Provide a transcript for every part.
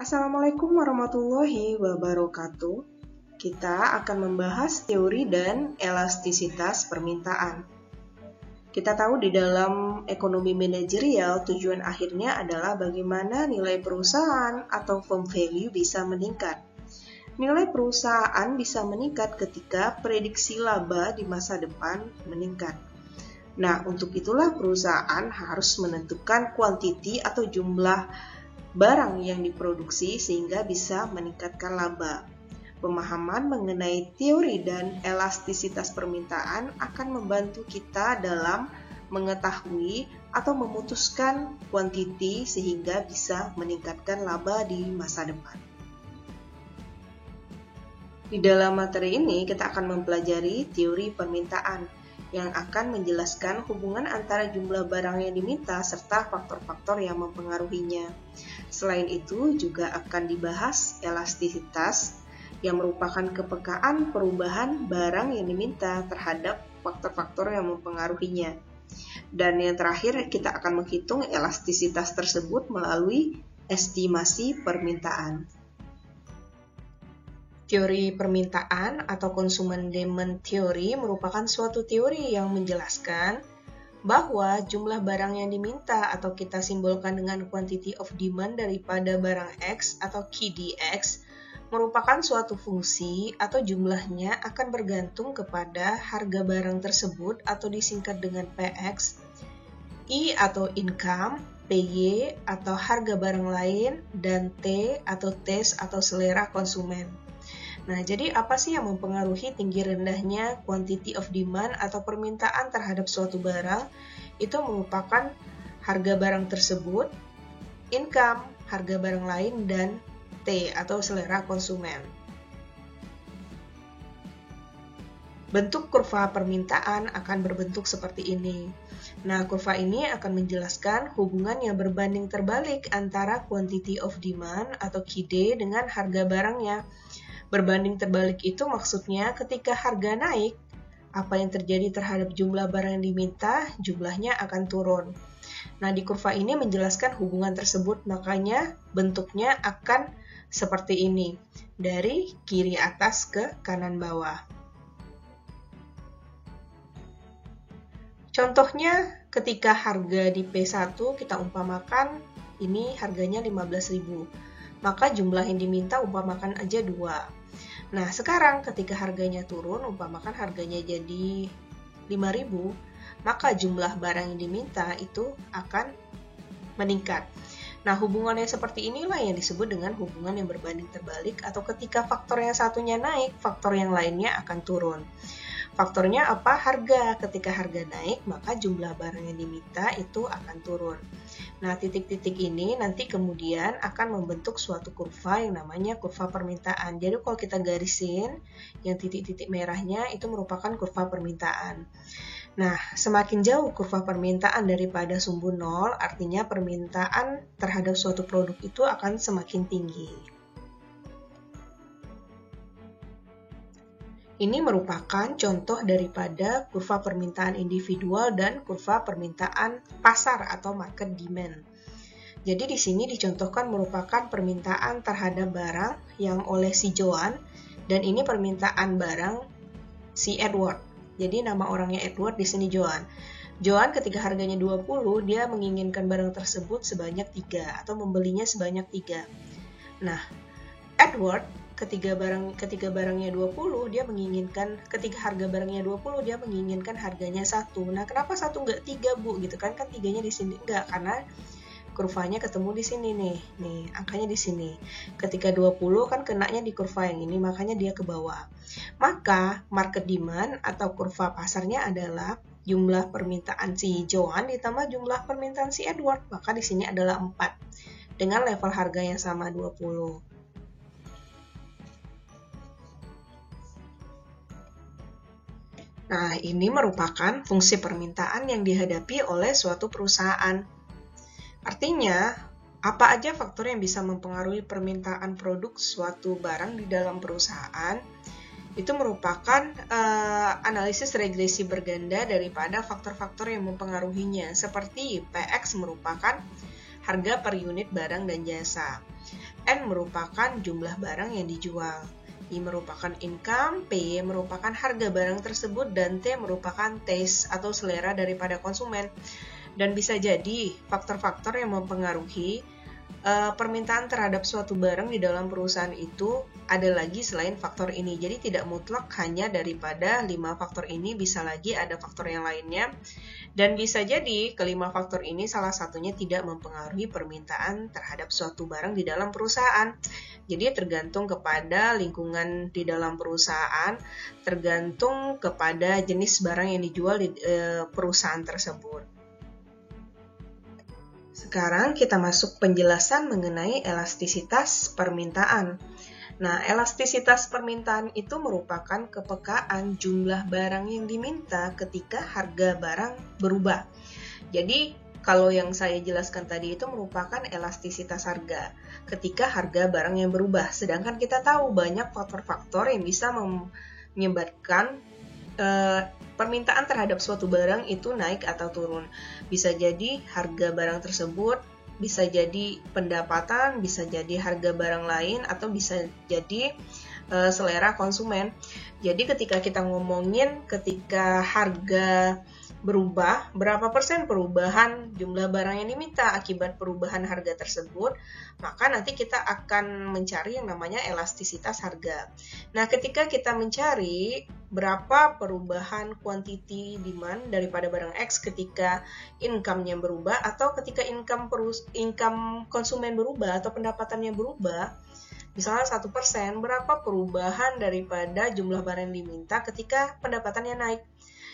Assalamualaikum warahmatullahi wabarakatuh. Kita akan membahas teori dan elastisitas permintaan. Kita tahu di dalam ekonomi manajerial tujuan akhirnya adalah bagaimana nilai perusahaan atau firm value bisa meningkat. Nilai perusahaan bisa meningkat ketika prediksi laba di masa depan meningkat. Nah, untuk itulah perusahaan harus menentukan kuantiti atau jumlah barang yang diproduksi sehingga bisa meningkatkan laba. Pemahaman mengenai teori dan elastisitas permintaan akan membantu kita dalam mengetahui atau memutuskan kuantiti sehingga bisa meningkatkan laba di masa depan. Di dalam materi ini kita akan mempelajari teori permintaan yang akan menjelaskan hubungan antara jumlah barang yang diminta serta faktor-faktor yang mempengaruhinya. Selain itu juga akan dibahas elastisitas yang merupakan kepekaan perubahan barang yang diminta terhadap faktor-faktor yang mempengaruhinya. Dan yang terakhir kita akan menghitung elastisitas tersebut melalui estimasi permintaan. Teori permintaan atau consumer demand theory merupakan suatu teori yang menjelaskan bahwa jumlah barang yang diminta atau kita simbolkan dengan quantity of demand daripada barang X atau QDX merupakan suatu fungsi atau jumlahnya akan bergantung kepada harga barang tersebut atau disingkat dengan PX, I atau income, PY atau harga barang lain, dan T atau taste atau selera konsumen. Nah, jadi apa sih yang mempengaruhi tinggi rendahnya quantity of demand atau permintaan terhadap suatu barang? Itu merupakan harga barang tersebut, income, harga barang lain, dan T atau selera konsumen. Bentuk kurva permintaan akan berbentuk seperti ini. Nah, kurva ini akan menjelaskan hubungan yang berbanding terbalik antara quantity of demand atau QD dengan harga barangnya. Berbanding terbalik itu maksudnya ketika harga naik, apa yang terjadi terhadap jumlah barang yang diminta, jumlahnya akan turun. Nah, di kurva ini menjelaskan hubungan tersebut, makanya bentuknya akan seperti ini, dari kiri atas ke kanan bawah. Contohnya, ketika harga di P1 kita umpamakan, ini harganya 15.000, maka jumlah yang diminta umpamakan aja 2. Nah, sekarang ketika harganya turun, umpamakan harganya jadi 5.000, maka jumlah barang yang diminta itu akan meningkat. Nah, hubungannya seperti inilah yang disebut dengan hubungan yang berbanding terbalik, atau ketika faktor yang satunya naik, faktor yang lainnya akan turun. Faktornya apa? Harga. Ketika harga naik, maka jumlah barang yang diminta itu akan turun. Nah, titik-titik ini nanti kemudian akan membentuk suatu kurva yang namanya kurva permintaan. Jadi kalau kita garisin, yang titik-titik merahnya itu merupakan kurva permintaan. Nah, semakin jauh kurva permintaan daripada sumbu 0, artinya permintaan terhadap suatu produk itu akan semakin tinggi. Ini merupakan contoh daripada kurva permintaan individual dan kurva permintaan pasar atau market demand. Jadi di sini dicontohkan merupakan permintaan terhadap barang yang oleh si Joan, dan ini permintaan barang si Edward. Jadi nama orangnya Edward, di sini Joan. Joan ketika harganya 20, dia menginginkan barang tersebut sebanyak 3 atau membelinya sebanyak 3. Nah, Edward ketika barangnya 20, dia menginginkan, ketika harga barangnya 20, dia menginginkan harganya 1. Nah, kenapa 1 enggak 3, Bu? Gitu kan 3-nya di sini enggak, karena kurvanya ketemu di sini nih. Nih, angkanya di sini. Ketika 20 kan kenanya di kurva yang ini, makanya dia ke bawah. Maka market demand atau kurva pasarnya adalah jumlah permintaan si Joan ditambah jumlah permintaan si Edward, maka di sini adalah 4 dengan level harga yang sama 20. Nah, ini merupakan fungsi permintaan yang dihadapi oleh suatu perusahaan. Artinya, apa aja faktor yang bisa mempengaruhi permintaan produk suatu barang di dalam perusahaan? Itu merupakan analisis regresi berganda daripada faktor-faktor yang mempengaruhinya. Seperti PX merupakan harga per unit barang dan jasa. N merupakan jumlah barang yang dijual. I merupakan income, P merupakan harga barang tersebut, dan T merupakan taste atau selera daripada konsumen. Dan bisa jadi faktor-faktor yang mempengaruhi permintaan terhadap suatu barang di dalam perusahaan itu ada lagi selain faktor ini. Jadi tidak mutlak hanya daripada 5 faktor ini, bisa lagi ada faktor yang lainnya. Dan bisa jadi kelima faktor ini salah satunya tidak mempengaruhi permintaan terhadap suatu barang di dalam perusahaan. Jadi tergantung kepada lingkungan di dalam perusahaan, tergantung kepada jenis barang yang dijual di perusahaan tersebut. Sekarang kita masuk penjelasan mengenai elastisitas permintaan. Nah, elastisitas permintaan itu merupakan kepekaan jumlah barang yang diminta ketika harga barang berubah. Jadi, kalau yang saya jelaskan tadi itu merupakan elastisitas harga ketika harga barang yang berubah. Sedangkan kita tahu banyak faktor-faktor yang bisa menyebabkan permintaan terhadap suatu barang itu naik atau turun. Bisa jadi harga barang tersebut, bisa jadi pendapatan, bisa jadi harga barang lain, atau bisa jadi selera konsumen. Jadi ketika kita ngomongin ketika harga berubah, berapa persen perubahan jumlah barang yang diminta akibat perubahan harga tersebut, maka nanti kita akan mencari yang namanya elastisitas harga. Nah, ketika kita mencari berapa perubahan quantity demand daripada barang X ketika income-nya berubah atau ketika income konsumen berubah atau pendapatannya berubah, misalnya 1%, berapa perubahan daripada jumlah barang yang diminta ketika pendapatannya naik.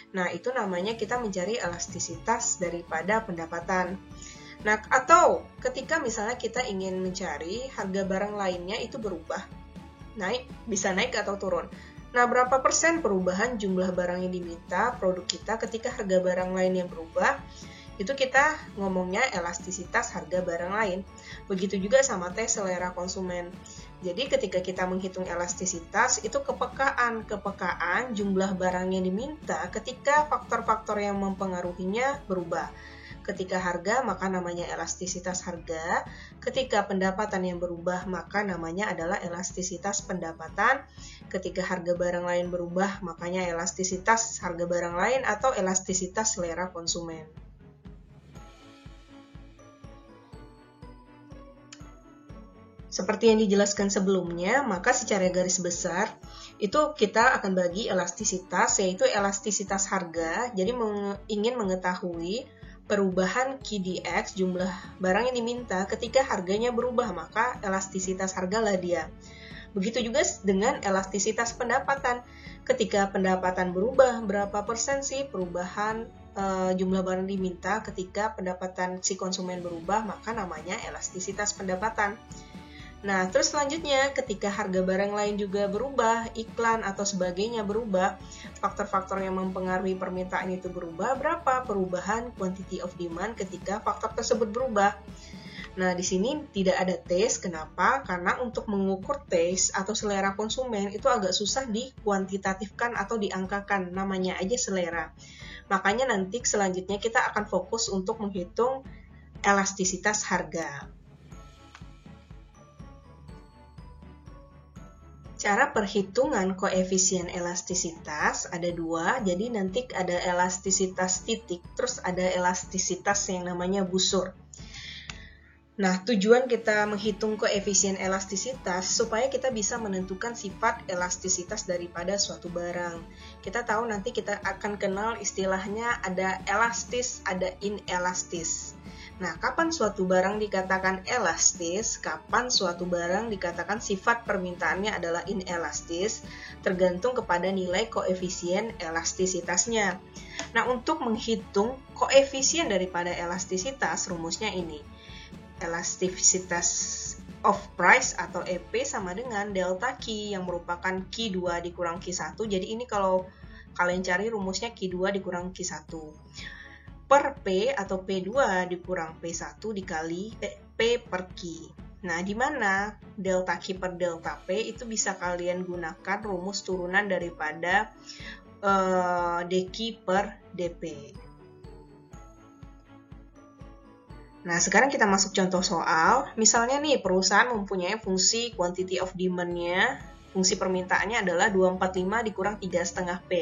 Nah, itu namanya kita mencari elastisitas daripada pendapatan. Nah, atau ketika misalnya kita ingin mencari harga barang lainnya itu berubah, bisa naik atau turun. Nah, berapa persen perubahan jumlah barang yang diminta produk kita ketika harga barang lain yang berubah? Itu kita ngomongnya elastisitas harga barang lain. Begitu juga sama tes selera konsumen. Jadi ketika kita menghitung elastisitas, itu kepekaan jumlah barang yang diminta ketika faktor-faktor yang mempengaruhinya berubah. Ketika harga, maka namanya elastisitas harga. Ketika pendapatan yang berubah, maka namanya adalah elastisitas pendapatan. Ketika harga barang lain berubah, makanya elastisitas harga barang lain atau elastisitas selera konsumen. Seperti yang dijelaskan sebelumnya, maka secara garis besar, itu kita akan bagi elastisitas, yaitu elastisitas harga. Jadi ingin mengetahui perubahan QDX, jumlah barang yang diminta ketika harganya berubah, maka elastisitas hargalah dia. Begitu juga dengan elastisitas pendapatan. Ketika pendapatan berubah, berapa persen sih perubahan jumlah barang diminta ketika pendapatan si konsumen berubah, maka namanya elastisitas pendapatan. Nah, terus selanjutnya ketika harga barang lain juga berubah, iklan atau sebagainya berubah, faktor-faktor yang mempengaruhi permintaan itu berubah, berapa perubahan quantity of demand ketika faktor tersebut berubah. Nah, di sini tidak ada taste. Kenapa? Karena untuk mengukur taste atau selera konsumen itu agak susah dikuantitatifkan atau diangkakan, namanya aja selera. Makanya nanti selanjutnya kita akan fokus untuk menghitung elastisitas harga. Cara perhitungan koefisien elastisitas ada dua, jadi nanti ada elastisitas titik, terus ada elastisitas yang namanya busur. Nah, tujuan kita menghitung koefisien elastisitas supaya kita bisa menentukan sifat elastisitas daripada suatu barang. Kita tahu nanti kita akan kenal istilahnya ada elastis, ada inelastis. Nah, kapan suatu barang dikatakan elastis, kapan suatu barang dikatakan sifat permintaannya adalah inelastis, tergantung kepada nilai koefisien elastisitasnya. Nah, untuk menghitung koefisien daripada elastisitas, rumusnya ini. Elastisitas of price atau EP sama dengan delta Q yang merupakan Q2 dikurang Q1. Jadi ini kalau kalian cari rumusnya Q2 dikurang Q1. Per P atau P2 dikurang P1 dikali P per Q. Nah, di mana delta Q per delta P itu bisa kalian gunakan rumus turunan daripada dQ per dP. Nah, sekarang kita masuk contoh soal. Misalnya nih, perusahaan mempunyai fungsi quantity of demand-nya, fungsi permintaannya adalah 245 dikurang 3,5 P.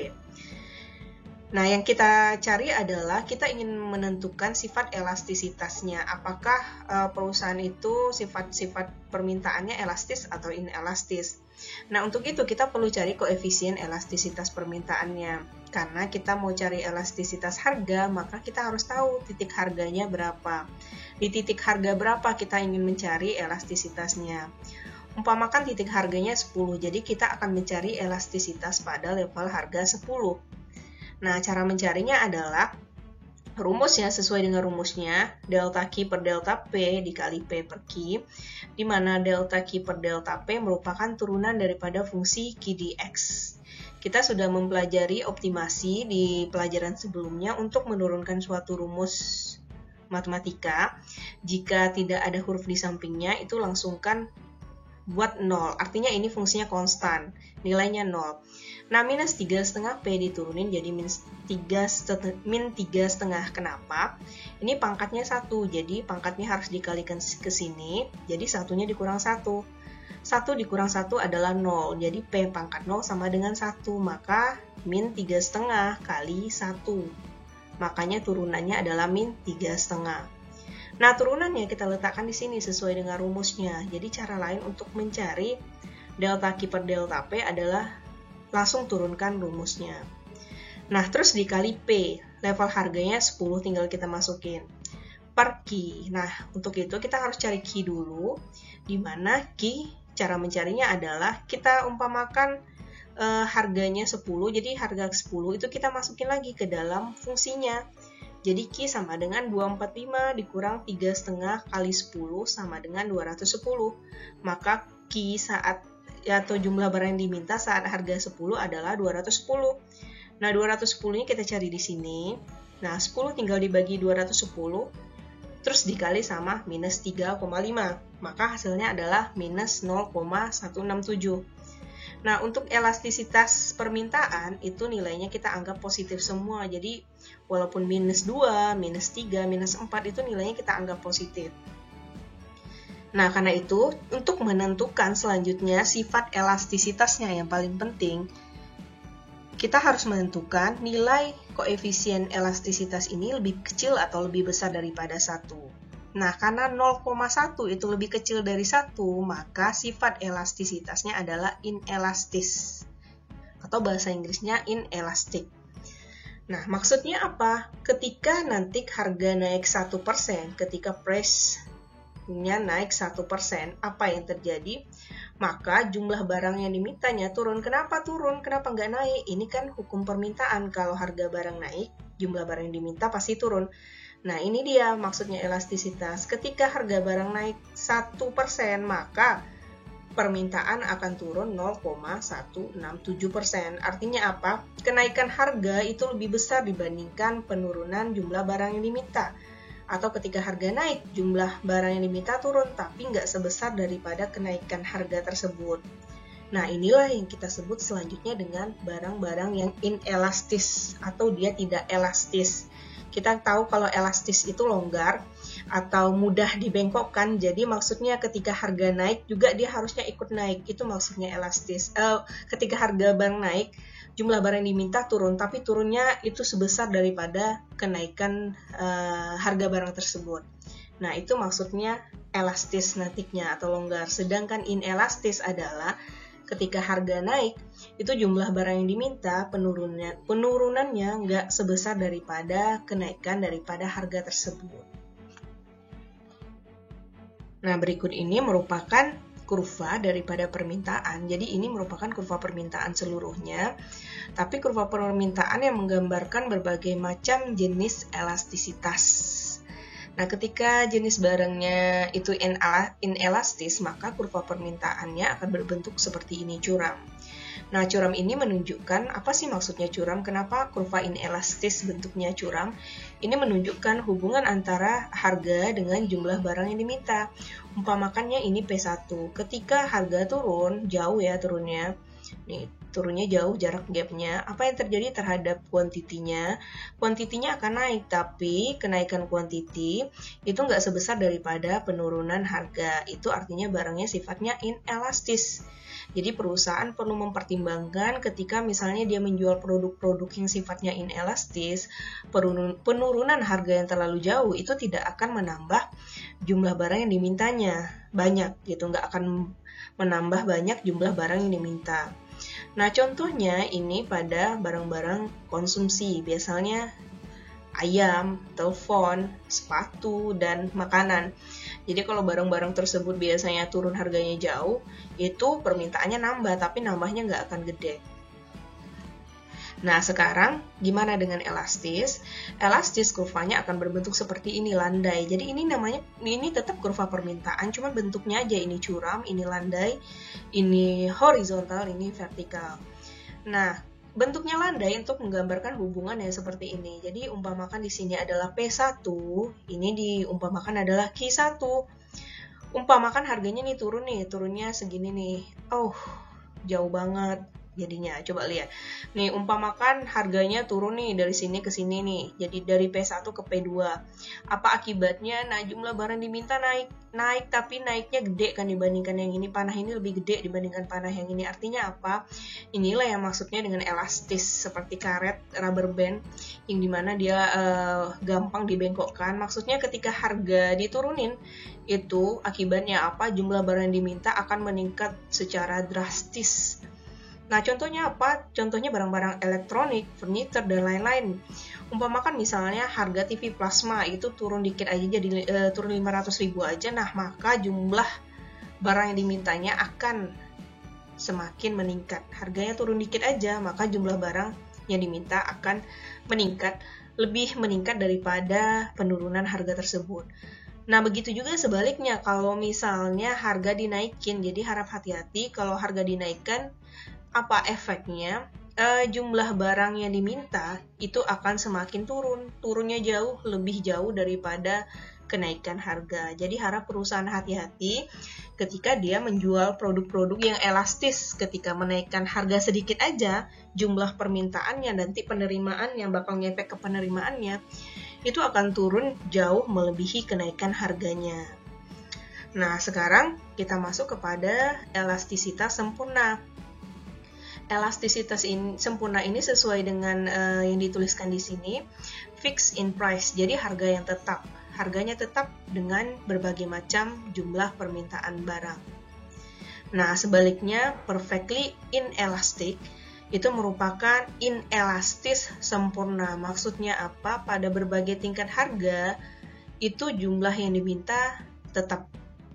Nah, yang kita cari adalah kita ingin menentukan sifat elastisitasnya. Apakah perusahaan itu sifat-sifat permintaannya elastis atau inelastis. Nah, untuk itu kita perlu cari koefisien elastisitas permintaannya. Karena kita mau cari elastisitas harga, maka kita harus tahu titik harganya berapa. Di titik harga berapa kita ingin mencari elastisitasnya. Umpamakan titik harganya 10, jadi kita akan mencari elastisitas pada level harga 10. Nah, cara mencarinya adalah rumusnya sesuai dengan rumusnya, delta Q per delta P dikali P per Q, di mana delta Q per delta P merupakan turunan daripada fungsi Q dx. Kita sudah mempelajari optimasi di pelajaran sebelumnya untuk menurunkan suatu rumus matematika. Jika tidak ada huruf di sampingnya, itu langsungkan buat 0. Artinya ini fungsinya konstan, nilainya 0. Nah, minus 3,5 P diturunin jadi min 3,5. Kenapa? Ini pangkatnya 1, jadi pangkatnya harus dikalikan ke sini, jadi satunya dikurang 1. 1 dikurang 1 adalah 0, jadi P pangkat 0 sama dengan 1, maka min 3,5 kali 1. Makanya turunannya adalah min 3,5. Nah, turunannya kita letakkan di sini sesuai dengan rumusnya. Jadi cara lain untuk mencari delta Q per delta P adalah langsung turunkan rumusnya. Nah, terus dikali P, level harganya 10 tinggal kita masukin per Q. Nah, untuk itu kita harus cari Q dulu, di mana Q cara mencarinya adalah kita umpamakan harganya 10, jadi harga 10 itu kita masukin lagi ke dalam fungsinya. Jadi Q sama dengan 245 dikurang 3,5 kali 10 sama dengan 210. Maka Q saat atau jumlah barang yang diminta saat harga 10 adalah 210. Nah, 210 ini kita cari di sini. Nah, 10 tinggal dibagi 210, terus dikali sama minus 3,5. Maka hasilnya adalah minus 0,167. Nah, untuk elastisitas permintaan, itu nilainya kita anggap positif semua. Jadi, walaupun minus 2, minus 3, minus 4, itu nilainya kita anggap positif. Nah, karena itu, untuk menentukan selanjutnya sifat elastisitasnya yang paling penting, kita harus menentukan nilai koefisien elastisitas ini lebih kecil atau lebih besar daripada 1. Nah, karena 0,1 itu lebih kecil dari 1, maka sifat elastisitasnya adalah inelastis. Atau bahasa Inggrisnya inelastic. Nah, maksudnya apa? Ketika nanti harga naik 1%, ketika price-nya naik 1%, apa yang terjadi? Maka jumlah barang yang dimintanya turun. Kenapa turun? Kenapa nggak naik? Ini kan hukum permintaan. Kalau harga barang naik, jumlah barang yang diminta pasti turun. Nah, ini dia maksudnya elastisitas. Ketika harga barang naik 1%, maka permintaan akan turun 0,167%. Artinya apa? Kenaikan harga itu lebih besar dibandingkan penurunan jumlah barang yang diminta. Atau ketika harga naik, jumlah barang yang diminta turun, tapi nggak sebesar daripada kenaikan harga tersebut. Nah, inilah yang kita sebut selanjutnya dengan barang-barang yang inelastis atau dia tidak elastis. Kita tahu kalau elastis itu longgar atau mudah dibengkokkan, jadi maksudnya ketika harga naik juga dia harusnya ikut naik, itu maksudnya elastis. Ketika harga barang naik, jumlah barang yang diminta turun, tapi turunnya itu sebesar daripada kenaikan harga barang tersebut. Nah, itu maksudnya elastis nantinya atau longgar. Sedangkan inelastis adalah ketika harga naik, itu jumlah barang yang diminta penurunannya nggak sebesar daripada kenaikan daripada harga tersebut. Nah, berikut ini merupakan kurva daripada permintaan. Jadi ini merupakan kurva permintaan seluruhnya, tapi kurva permintaan yang menggambarkan berbagai macam jenis elastisitas. Nah, ketika jenis barangnya itu inelastis, maka kurva permintaannya akan berbentuk seperti ini, curam. Nah, curam ini menunjukkan, apa sih maksudnya curam? Kenapa kurva inelastis bentuknya curam? Ini menunjukkan hubungan antara harga dengan jumlah barang yang diminta. Umpamakannya ini P1. Ketika harga turun, jauh ya turunnya. Nih, turunnya jauh jarak gapnya, apa yang terjadi terhadap kuantitinya? Kuantitinya akan naik, tapi kenaikan kuantiti itu nggak sebesar daripada penurunan harga. Itu artinya barangnya sifatnya inelastis. Jadi perusahaan perlu mempertimbangkan ketika misalnya dia menjual produk-produk yang sifatnya inelastis, penurunan harga yang terlalu jauh itu tidak akan menambah jumlah barang yang dimintanya banyak gitu, nggak akan menambah banyak jumlah barang yang diminta. Nah, contohnya ini pada barang-barang konsumsi, biasanya ayam, telepon, sepatu, dan makanan. Jadi kalau barang-barang tersebut biasanya turun harganya jauh, itu permintaannya nambah, tapi nambahnya nggak akan gede. Nah, sekarang gimana dengan elastis? Elastis kurvanya akan berbentuk seperti ini, landai. Jadi ini tetap kurva permintaan, cuma bentuknya aja ini curam, ini landai, ini horizontal, ini vertikal. Nah, bentuknya landai untuk menggambarkan hubungan yang seperti ini. Jadi umpamakan di sini adalah P1, ini diumpamakan adalah Q1. Umpamakan harganya nih turunnya segini nih. Oh, jauh banget jadinya. Coba lihat. Nih, umpamakan harganya turun nih dari sini ke sini nih. Jadi dari P1 ke P2. Apa akibatnya? Nah, jumlah barang diminta naik, tapi naiknya gede kan dibandingkan yang ini. Panah ini lebih gede dibandingkan panah yang ini. Artinya apa? Inilah yang maksudnya dengan elastis, seperti karet, rubber band, yang dimana dia gampang dibengkokkan. Maksudnya ketika harga diturunin, itu akibatnya apa? Jumlah barang yang diminta akan meningkat secara drastis. Nah, contohnya apa? Contohnya barang-barang elektronik, furniture, dan lain-lain. Umpamakan misalnya harga TV plasma itu turun dikit aja, jadi turun 500.000 aja. Nah, maka jumlah barang yang dimintanya akan semakin meningkat. Harganya turun dikit aja, maka jumlah barang yang diminta akan meningkat, lebih meningkat daripada penurunan harga tersebut. Nah, begitu juga sebaliknya, kalau misalnya harga dinaikin, jadi harap hati-hati kalau harga dinaikkan, apa efeknya? Jumlah barang yang diminta itu akan semakin turunnya lebih jauh daripada kenaikan harga. Jadi harap perusahaan hati-hati ketika dia menjual produk-produk yang elastis. Ketika menaikkan harga sedikit aja, jumlah permintaannya, nanti penerimaan yang bakal ngefek ke penerimaannya itu akan turun jauh melebihi kenaikan harganya. Nah, sekarang kita masuk kepada elastisitas sempurna. Elastisitas sempurna ini sesuai dengan yang dituliskan di sini, fixed in price, jadi harga yang tetap. Harganya tetap dengan berbagai macam jumlah permintaan barang. Nah, sebaliknya perfectly inelastic itu merupakan inelastis sempurna. Maksudnya apa? Pada berbagai tingkat harga itu jumlah yang diminta tetap.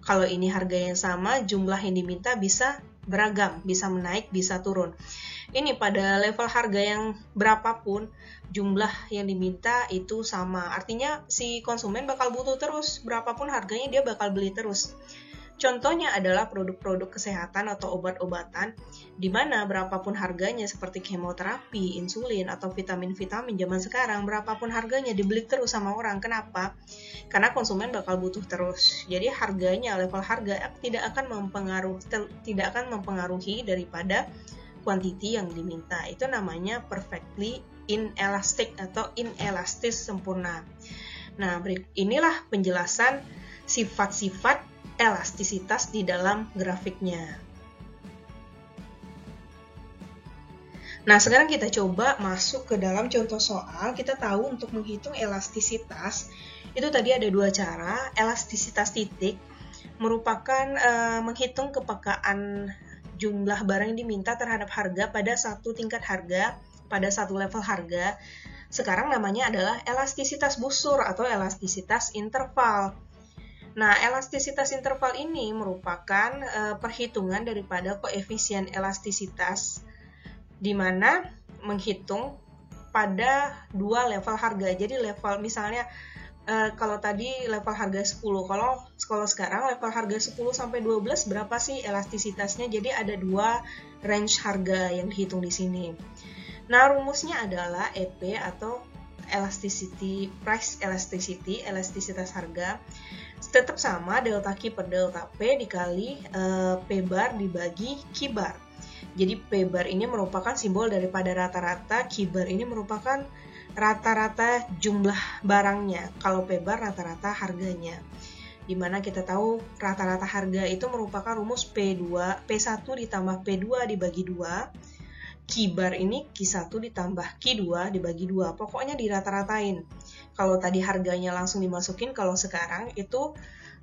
Kalau ini harga yang sama, jumlah yang diminta bisa beragam, bisa menaik, bisa turun. Ini pada level harga yang berapapun, jumlah yang diminta itu sama. Artinya si konsumen bakal butuh terus, berapapun harganya dia bakal beli terus. Contohnya adalah produk-produk kesehatan atau obat-obatan, di mana berapapun harganya seperti kemoterapi, insulin, atau vitamin-vitamin zaman sekarang, berapapun harganya dibeli terus sama orang. Kenapa? Karena konsumen bakal butuh terus. Jadi harganya, level harga tidak akan mempengaruhi daripada kuantiti yang diminta. Itu namanya perfectly inelastic atau inelastis sempurna. Nah, inilah penjelasan sifat-sifat elastisitas di dalam grafiknya. Nah, sekarang kita coba masuk ke dalam contoh soal. Kita tahu untuk menghitung elastisitas, itu tadi ada dua cara. Elastisitas titik merupakan menghitung kepekaan jumlah barang yang diminta terhadap harga pada satu tingkat harga, pada satu level harga. Sekarang namanya adalah elastisitas busur atau elastisitas interval. Nah, elastisitas interval ini merupakan perhitungan daripada koefisien elastisitas, di mana menghitung pada dua level harga. Jadi level misalnya kalau tadi level harga 10, kalau sekarang level harga 10 sampai 12 berapa sih elastisitasnya? Jadi ada dua range harga yang dihitung di sini. Nah, rumusnya adalah EP atau elasticity, price elasticity, elastisitas harga, tetap sama delta Q per delta P dikali P bar dibagi Q bar. Jadi P bar ini merupakan simbol daripada rata-rata, Q bar ini merupakan rata-rata jumlah barangnya. Kalau P bar rata-rata harganya. Dimana kita tahu rata-rata harga itu merupakan rumus P1 ditambah P2 dibagi 2. Q bar ini Q1 ditambah Q2 dibagi 2. Pokoknya dirata-ratain. Kalau tadi harganya langsung dimasukin, kalau sekarang itu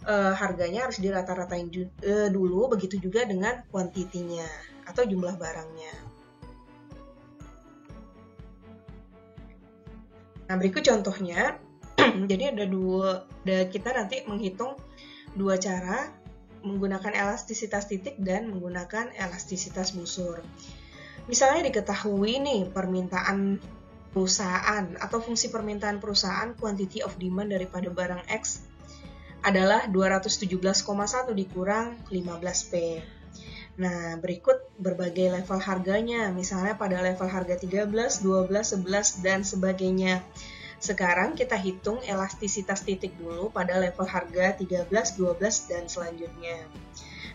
harganya harus dirata-ratain dulu, begitu juga dengan kuantitinya atau jumlah barangnya. Nah, berikut contohnya. Jadi kita nanti menghitung dua cara, menggunakan elastisitas titik dan menggunakan elastisitas busur. Misalnya diketahui nih permintaan perusahaan atau fungsi permintaan perusahaan quantity of demand daripada barang X adalah 217,1 dikurang 15P. Nah, berikut berbagai level harganya, misalnya pada level harga 13, 12, 11, dan sebagainya. Sekarang kita hitung elastisitas titik dulu pada level harga 13, 12, dan selanjutnya.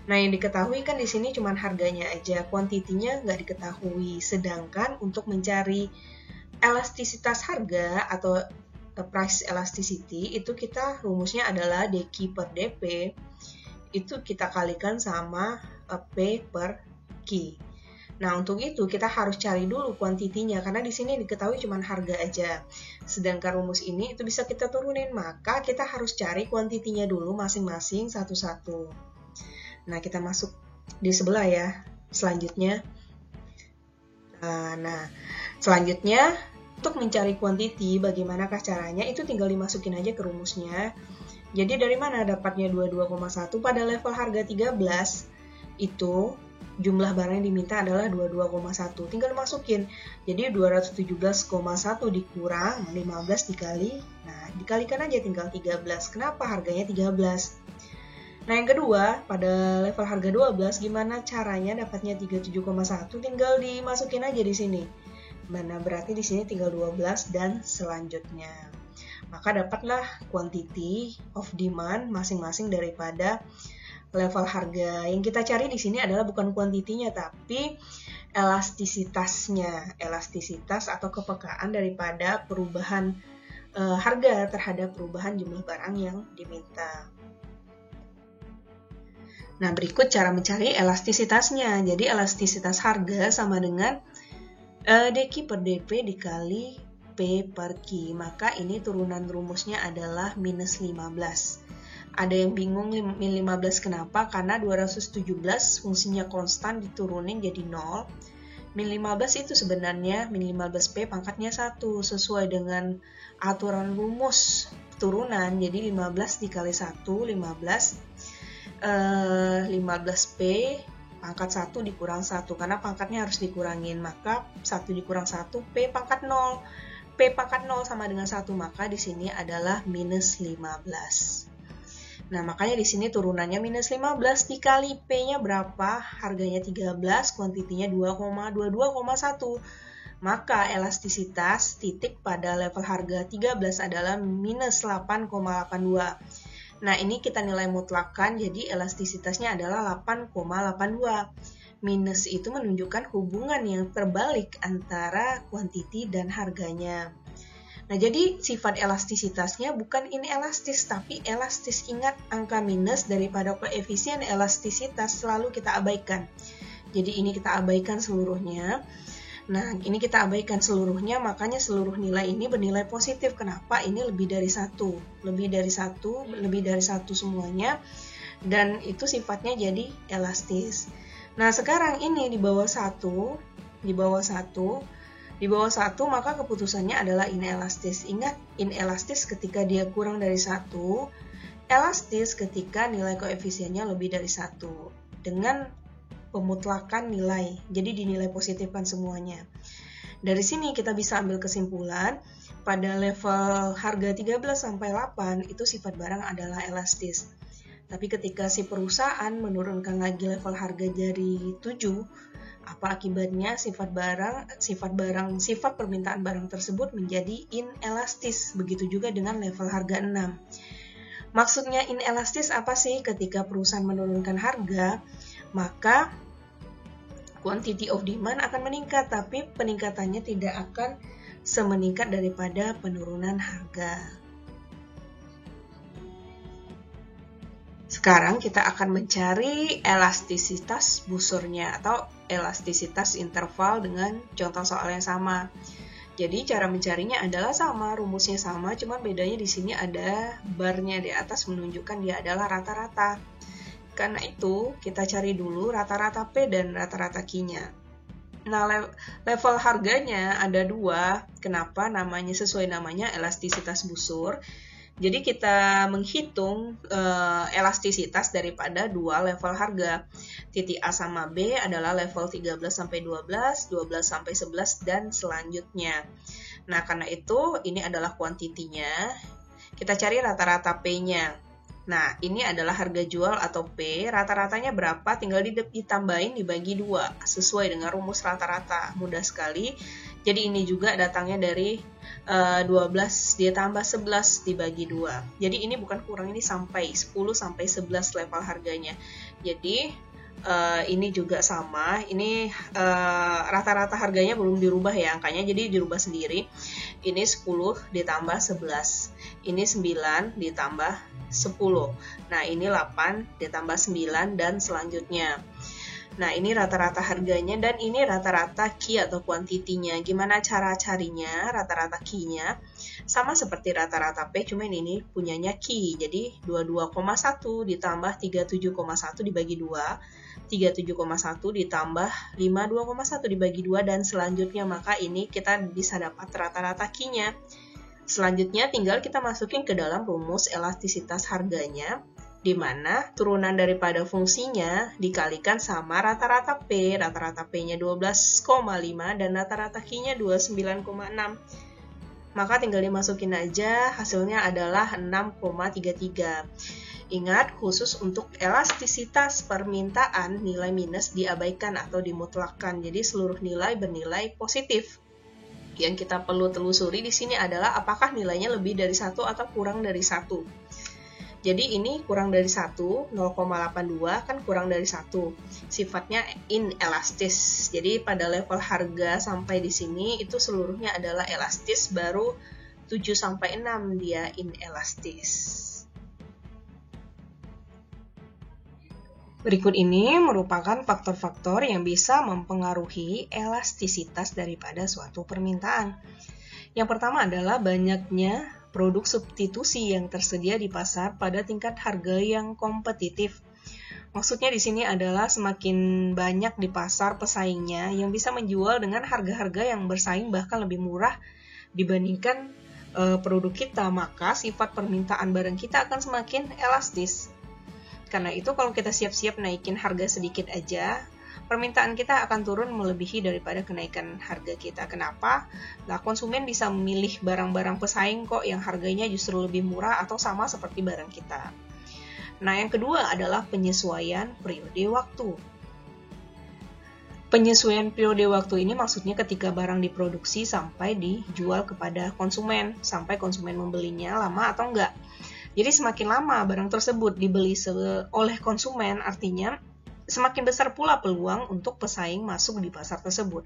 Nah, yang diketahui kan di sini cuma harganya aja, kuantitinya nggak diketahui. Sedangkan untuk mencari elastisitas harga atau price elasticity, itu kita rumusnya adalah dq per dp, itu kita kalikan sama P per Q. Nah, untuk itu kita harus cari dulu kuantitinya, karena di sini diketahui cuma harga aja. Sedangkan rumus ini itu bisa kita turunin, maka kita harus cari kuantitinya dulu masing-masing satu-satu. Nah, kita masuk di sebelah ya, selanjutnya. Nah, selanjutnya untuk mencari kuantiti, bagaimanakah caranya? Itu tinggal dimasukin aja ke rumusnya. Jadi dari mana dapatnya 22,1? Pada level harga 13, itu jumlah barang yang diminta adalah 22,1. Tinggal dimasukin. Jadi 217,1 dikurang 15 dikali. Nah, dikalikan aja tinggal 13. Kenapa harganya 13? Nah, yang kedua, pada level harga 12, gimana caranya dapatnya 37,1? Tinggal dimasukin aja di sini. Mana berarti di sini tinggal 12 dan selanjutnya. Maka dapatlah quantity of demand masing-masing daripada level harga. Yang kita cari di sini adalah bukan kuantitinya, tapi elastisitasnya, elastisitas atau kepekaan daripada perubahan harga terhadap perubahan jumlah barang yang diminta. Nah, berikut cara mencari elastisitasnya. Jadi elastisitas harga sama dengan dq per dp dikali P per Q. Maka ini turunan rumusnya adalah minus 15. Ada yang bingung min 15 kenapa? Karena 217 fungsinya konstan diturunin jadi 0. Min 15 itu sebenarnya min 15P pangkatnya 1 sesuai dengan aturan rumus turunan. Jadi 15 dikali 1, 15P pangkat 1 dikurang 1 karena pangkatnya harus dikurangin. Maka 1 dikurang 1 P pangkat 0. P pangkat 0 sama dengan 1, maka di sini adalah minus 15. Nah, makanya di sini turunannya minus 15 dikali P-nya berapa? Harganya 13, kuantitinya 2,22,1. Maka elastisitas titik pada level harga 13 adalah minus 8,82. Nah, ini kita nilai mutlakkan, jadi elastisitasnya adalah 8,82. Minus itu menunjukkan hubungan yang terbalik antara kuantiti dan harganya. Nah, jadi sifat elastisitasnya bukan inelastis, tapi elastis. Ingat, angka minus daripada koefisien elastisitas selalu kita abaikan. Jadi ini kita abaikan seluruhnya. Nah, ini kita abaikan seluruhnya, makanya seluruh nilai ini bernilai positif. Kenapa? Ini lebih dari 1. Lebih dari satu semuanya. Dan itu sifatnya jadi elastis. Nah, sekarang ini di bawah 1, di bawah 1 maka keputusannya adalah inelastis. Ingat, inelastis ketika dia kurang dari 1, elastis ketika nilai koefisiennya lebih dari 1. Dengan pemutlakan nilai, jadi dinilai positifkan semuanya. Dari sini kita bisa ambil kesimpulan, pada level harga 13 sampai 8 itu sifat barang adalah elastis. Tapi ketika si perusahaan menurunkan lagi level harga dari 7, apa akibatnya? Sifat permintaan barang tersebut menjadi inelastis. Begitu juga dengan level harga 6. Maksudnya inelastis apa sih? Ketika perusahaan menurunkan harga, maka quantity of demand akan meningkat, tapi peningkatannya tidak akan semeningkat daripada penurunan harga. Sekarang kita akan mencari elastisitas busurnya atau elastisitas interval dengan contoh soal yang sama. Jadi cara mencarinya adalah sama, rumusnya sama, cuman bedanya di sini ada barnya di atas menunjukkan dia adalah rata-rata. Karena itu, kita cari dulu rata-rata P dan rata-rata Q-nya. Nah, level harganya ada dua. Kenapa? Sesuai namanya elastisitas busur. Jadi kita menghitung elastisitas daripada dua level harga. Titik A sama B adalah level 13-12, 12-11, dan selanjutnya. Nah, karena itu, ini adalah kuantitinya. Kita cari rata-rata P-nya. Nah, ini adalah harga jual atau P, rata-ratanya berapa? Tinggal ditambahin dibagi 2, sesuai dengan rumus rata-rata. Mudah sekali. Jadi ini juga datangnya dari 12 ditambah 11 dibagi 2. Jadi ini bukan kurang, ini sampai 10-11 level harganya. Jadi ini juga sama, ini rata-rata harganya belum dirubah ya angkanya, jadi dirubah sendiri. Ini 10 ditambah 11, ini 9 ditambah 10. Nah, ini 8 ditambah 9 dan selanjutnya. Nah, ini rata-rata harganya dan ini rata-rata Q atau kuantitinya. Gimana cara carinya rata-rata Q-nya? Sama seperti rata-rata P, cuman ini punyanya Q. Jadi 22,1 ditambah 37,1 dibagi 2, 37,1 ditambah 52,1 dibagi 2 dan selanjutnya. Maka ini kita bisa dapat rata-rata Q-nya. Selanjutnya tinggal kita masukin ke dalam rumus elastisitas harganya, di mana turunan daripada fungsinya dikalikan sama rata-rata P. Rata-rata P-nya 12,5 dan rata-rata Q-nya 29,6. Maka tinggal dimasukin aja, hasilnya adalah 6,33. Ingat, khusus untuk elastisitas permintaan, nilai minus diabaikan atau dimutlakkan. Jadi seluruh nilai bernilai positif. Yang kita perlu telusuri di sini adalah apakah nilainya lebih dari 1 atau kurang dari 1. Jadi ini kurang dari 1, 0,82 kan kurang dari 1. Sifatnya inelastis. Jadi pada level harga sampai di sini itu seluruhnya adalah elastis, baru 7-6 dia inelastis. Berikut ini merupakan faktor-faktor yang bisa mempengaruhi elastisitas daripada suatu permintaan. Yang pertama adalah banyaknya produk substitusi yang tersedia di pasar pada tingkat harga yang kompetitif. Maksudnya di sini adalah semakin banyak di pasar pesaingnya yang bisa menjual dengan harga-harga yang bersaing bahkan lebih murah dibandingkan produk kita, maka sifat permintaan barang kita akan semakin elastis. Karena itu kalau kita siap-siap naikin harga sedikit aja, permintaan kita akan turun melebihi daripada kenaikan harga kita. Kenapa? Nah, konsumen bisa memilih barang-barang pesaing kok yang harganya justru lebih murah atau sama seperti barang kita. Nah, yang kedua adalah penyesuaian periode waktu. Penyesuaian periode waktu ini maksudnya ketika barang diproduksi sampai dijual kepada konsumen, sampai konsumen membelinya lama atau enggak. Jadi semakin lama barang tersebut dibeli oleh konsumen, artinya semakin besar pula peluang untuk pesaing masuk di pasar tersebut.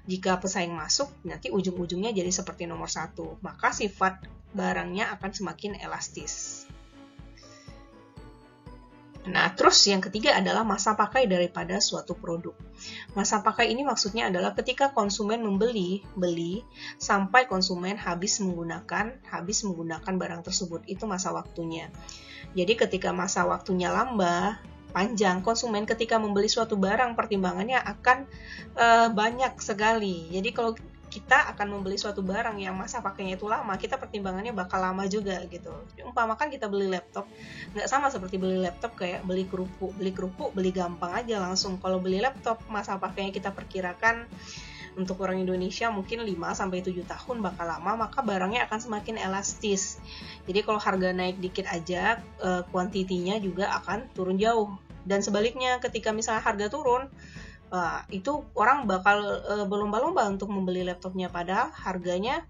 Jika pesaing masuk, nanti ujung-ujungnya jadi seperti nomor 1, maka sifat barangnya akan semakin elastis. Nah, terus yang ketiga adalah masa pakai daripada suatu produk. Masa pakai ini maksudnya adalah ketika konsumen beli sampai konsumen habis menggunakan barang tersebut, itu masa waktunya. Jadi ketika masa waktunya panjang, konsumen ketika membeli suatu barang pertimbangannya akan banyak sekali. Jadi kalau kita akan membeli suatu barang yang masa pakainya itu lama, kita pertimbangannya bakal lama juga gitu. Umpamakan kita beli laptop, nggak sama seperti beli laptop kayak beli kerupuk, beli gampang aja langsung. Kalau beli laptop, masa pakainya kita perkirakan untuk orang Indonesia mungkin 5-7 tahun bakal lama, maka barangnya akan semakin elastis. Jadi kalau harga naik dikit aja, kuantitinya juga akan turun jauh. Dan sebaliknya, ketika misalnya harga turun, itu orang bakal berlomba-lomba untuk membeli laptopnya padahal harganya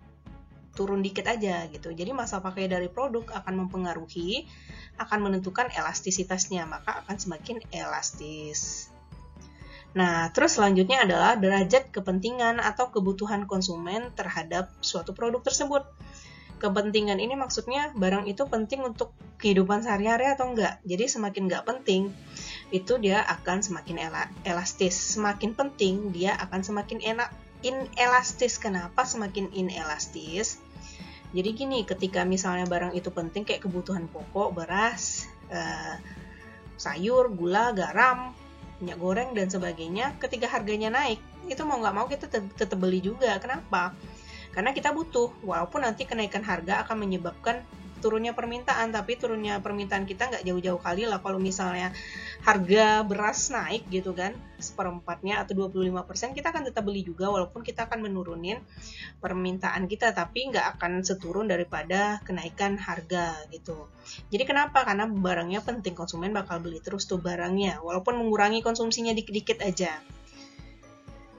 turun dikit aja gitu. Jadi masa pakai dari produk akan menentukan elastisitasnya, maka akan semakin elastis. Nah, terus selanjutnya adalah derajat kepentingan atau kebutuhan konsumen terhadap suatu produk tersebut. Kepentingan ini maksudnya barang itu penting untuk kehidupan sehari-hari atau enggak. Jadi semakin enggak penting, itu dia akan semakin elastis. Semakin penting, dia akan semakin inelastis. Kenapa semakin inelastis? Jadi gini, ketika misalnya barang itu penting kayak kebutuhan pokok, beras, sayur, gula, garam, minyak goreng, dan sebagainya, ketika harganya naik, itu mau nggak mau kita tetap beli juga. Kenapa? Karena kita butuh, walaupun nanti kenaikan harga akan menyebabkan turunnya permintaan, tapi turunnya permintaan kita nggak jauh-jauh kali lah kalau misalnya harga beras naik gitu kan, seperempatnya atau 25%, kita akan tetap beli juga walaupun kita akan menurunin permintaan kita, tapi nggak akan seturun daripada kenaikan harga gitu. Jadi kenapa? Karena barangnya penting, konsumen bakal beli terus tuh barangnya, walaupun mengurangi konsumsinya dikit-dikit aja.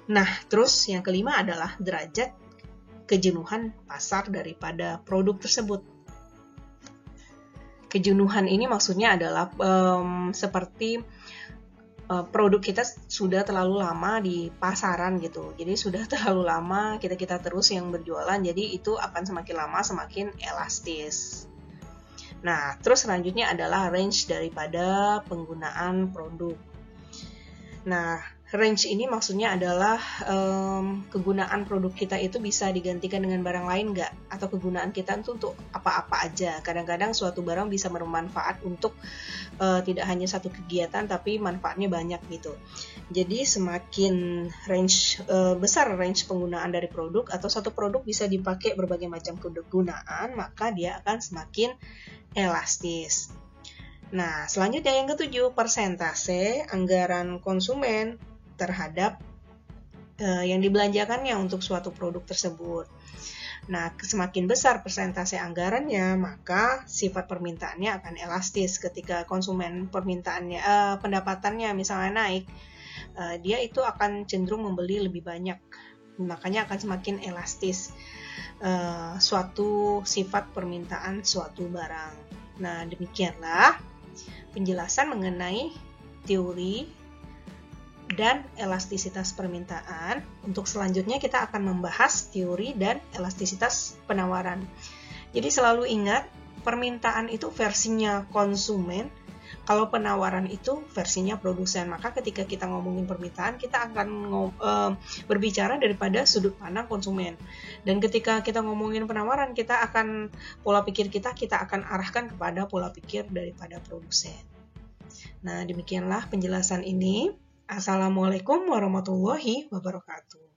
Nah, terus yang kelima adalah derajat kejenuhan pasar daripada produk tersebut. Kejenuhan ini maksudnya adalah seperti produk kita sudah terlalu lama di pasaran gitu. Jadi sudah terlalu lama kita terus yang berjualan, jadi itu akan semakin lama semakin elastis. Nah, terus selanjutnya adalah range daripada penggunaan produk. Nah, range ini maksudnya adalah kegunaan produk kita itu bisa digantikan dengan barang lain nggak? Atau kegunaan kita itu untuk apa-apa aja. Kadang-kadang suatu barang bisa bermanfaat untuk tidak hanya satu kegiatan, tapi manfaatnya banyak gitu. Jadi semakin besar range penggunaan dari produk, atau satu produk bisa dipakai berbagai macam kegunaan, maka dia akan semakin elastis. Nah, selanjutnya yang ketujuh, persentase anggaran konsumen terhadap yang dibelanjakannya untuk suatu produk tersebut. Nah, semakin besar persentase anggarannya, maka sifat permintaannya akan elastis. Ketika konsumen pendapatannya misalnya naik, dia itu akan cenderung membeli lebih banyak. Makanya akan semakin elastis suatu sifat permintaan suatu barang. Nah, demikianlah penjelasan mengenai teori dan elastisitas permintaan. Untuk selanjutnya kita akan membahas teori dan elastisitas penawaran. Jadi selalu ingat, permintaan itu versinya konsumen, kalau penawaran itu versinya produsen. Maka ketika kita ngomongin permintaan, kita akan berbicara daripada sudut pandang konsumen. Dan ketika kita ngomongin penawaran, pola pikir kita akan arahkan kepada pola pikir daripada produsen. Nah, demikianlah penjelasan ini. Assalamualaikum warahmatullahi wabarakatuh.